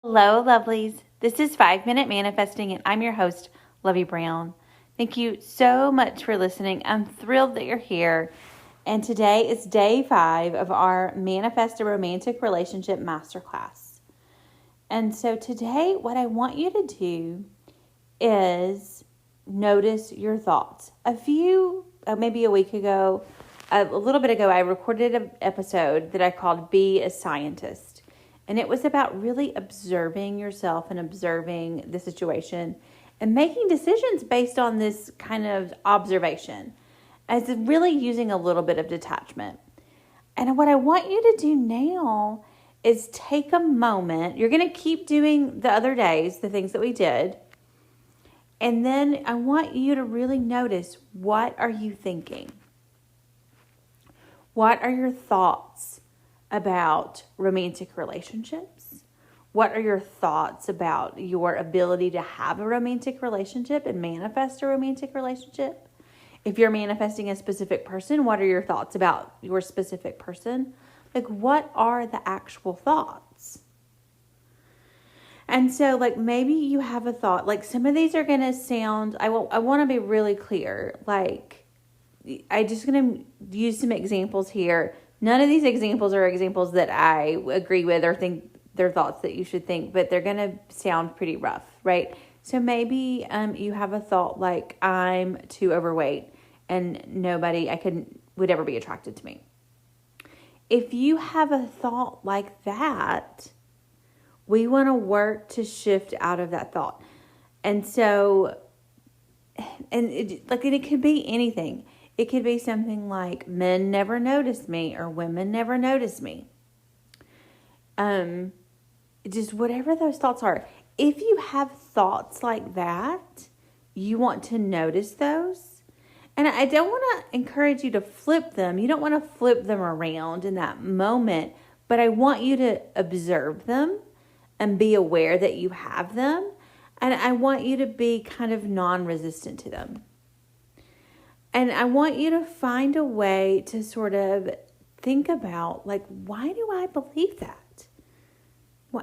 Hello, lovelies. This is 5 Minute Manifesting, and I'm your host, Lovey Brown. Thank you so much for listening. I'm thrilled that you're here. And today is day 5 of our Manifest a Romantic Relationship Masterclass. And so today, what I want you to do is notice your thoughts. Maybe a week ago, a little bit ago, I recorded an episode that I called Be a Scientist. And it was about really observing yourself and observing the situation and making decisions based on this kind of observation, as really using a little bit of detachment. And what I want you to do now is take a moment. You're going to keep doing the other days, the things that we did. And then I want you to really notice, what are you thinking? What are your thoughts about romantic relationships? What are your thoughts about your ability to have a romantic relationship and manifest a romantic relationship? If you're manifesting a specific person, what are your thoughts about your specific person? Like, what are the actual thoughts? And so, maybe you have a thought, some of these are going to sound, I want to be really clear. I'm just going to use some examples here. None of these examples are examples that I agree with or think they're thoughts that you should think, but they're going to sound pretty rough, right? So maybe you have a thought like, I'm too overweight and nobody would ever be attracted to me. If you have a thought like that, we want to work to shift out of that thought. And so, it could be anything. It could be something like, men never notice me, or women never notice me. Just whatever those thoughts are. If you have thoughts like that, you want to notice those. And I don't want to encourage you to flip them. You don't want to flip them around in that moment, but I want you to observe them and be aware that you have them. And I want you to be kind of non-resistant to them. And I want you to find a way to sort of think about, why do I believe that?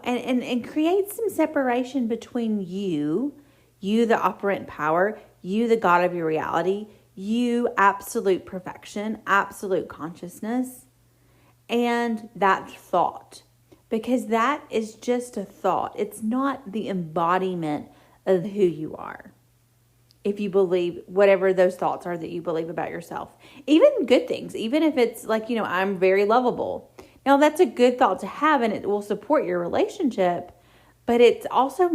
And create some separation between you, the operant power, you, the God of your reality, you, absolute perfection, absolute consciousness, and that thought. Because that is just a thought. It's not the embodiment of who you are. If you believe whatever those thoughts are that you believe about yourself, even good things, even if it's I'm very lovable. Now that's a good thought to have, and it will support your relationship, but it's also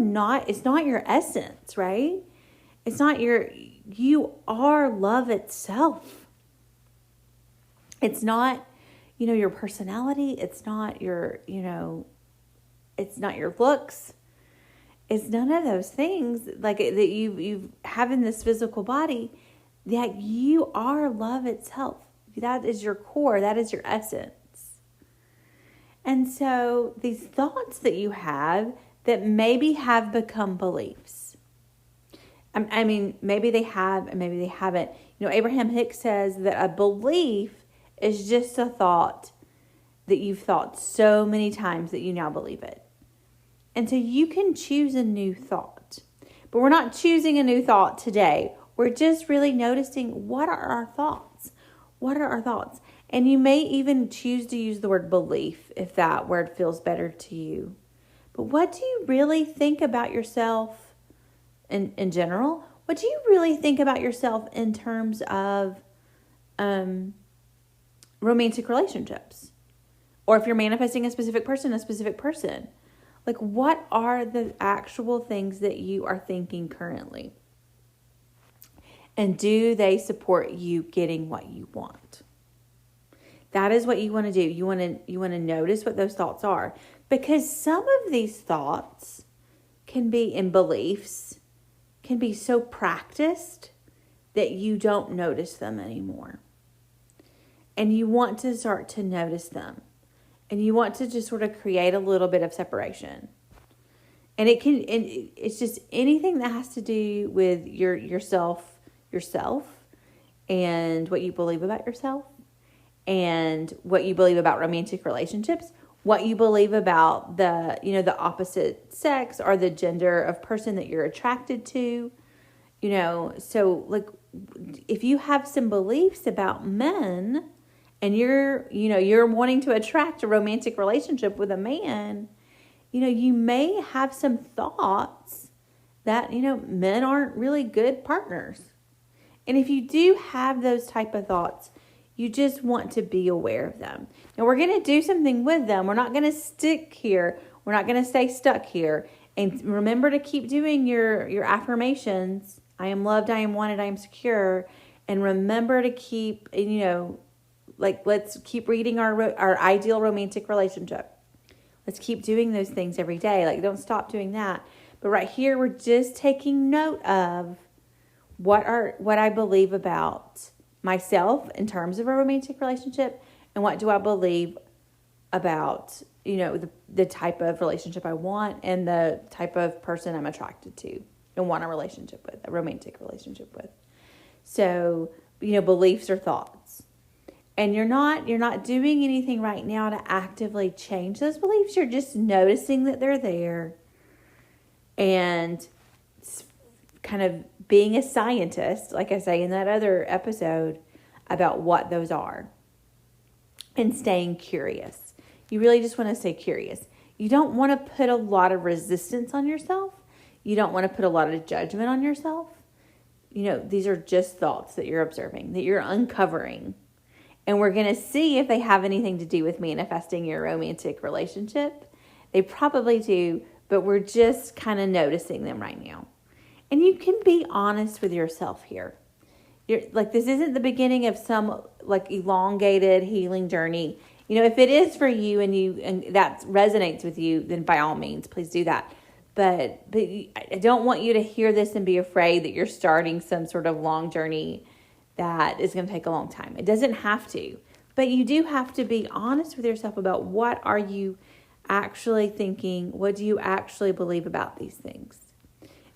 it's not your essence, right? It's not you are love itself. It's not, your personality. It's not your, it's not your looks. It's none of those things that you have in this physical body, that you are love itself. That is your core. That is your essence. And so these thoughts that you have that maybe have become beliefs. I mean, maybe they have and maybe they haven't. Abraham Hicks says that a belief is just a thought that you've thought so many times that you now believe it. And so you can choose a new thought. But we're not choosing a new thought today. We're just really noticing, what are our thoughts? What are our thoughts? And you may even choose to use the word belief if that word feels better to you. But what do you really think about yourself in general? What do you really think about yourself in terms of romantic relationships? Or if you're manifesting a specific person. What are the actual things that you are thinking currently? And do they support you getting what you want? That is what you want to do. You want to notice what those thoughts are. Because some of these thoughts can be in beliefs, can be so practiced that you don't notice them anymore. And you want to start to notice them. And you want to just sort of create a little bit of separation. And it's just anything that has to do with yourself, and what you believe about yourself, and what you believe about romantic relationships. what you believe about the opposite sex or the gender of person that you're attracted to. So like if you have some beliefs about men and you're wanting to attract a romantic relationship with a man, you may have some thoughts that, men aren't really good partners. And if you do have those type of thoughts, you just want to be aware of them. Now, we're going to do something with them. We're not going to stick here. We're not going to stay stuck here. And remember to keep doing your affirmations. I am loved, I am wanted, I am secure. And remember to keep, let's keep reading our ideal romantic relationship. Let's keep doing those things every day. Like, don't stop doing that. But right here, we're just taking note of what I believe about myself in terms of a romantic relationship, and what do I believe about, the type of relationship I want and the type of person I'm attracted to and want a relationship with, a romantic relationship with. So, beliefs or thoughts. And you're not doing anything right now to actively change those beliefs. You're just noticing that they're there and kind of being a scientist, like I say in that other episode, about what those are, and staying curious. You really just want to stay curious. You don't want to put a lot of resistance on yourself. You don't want to put a lot of judgment on yourself. These are just thoughts that you're observing, that you're uncovering. And we're going to see if they have anything to do with manifesting your romantic relationship. They probably do, but we're just kind of noticing them right now. And you can be honest with yourself here. This isn't the beginning of some elongated healing journey. If it is for you and that resonates with you, then by all means, please do that. But I don't want you to hear this and be afraid that you're starting some sort of long journey that is going to take a long time. It doesn't have to. But you do have to be honest with yourself about what are you actually thinking? What do you actually believe about these things?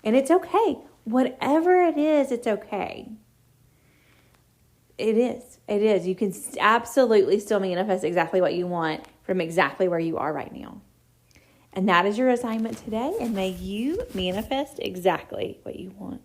And it's okay. Whatever it is, it's okay. It is. It is. You can absolutely still manifest exactly what you want from exactly where you are right now. And that is your assignment today. And may you manifest exactly what you want.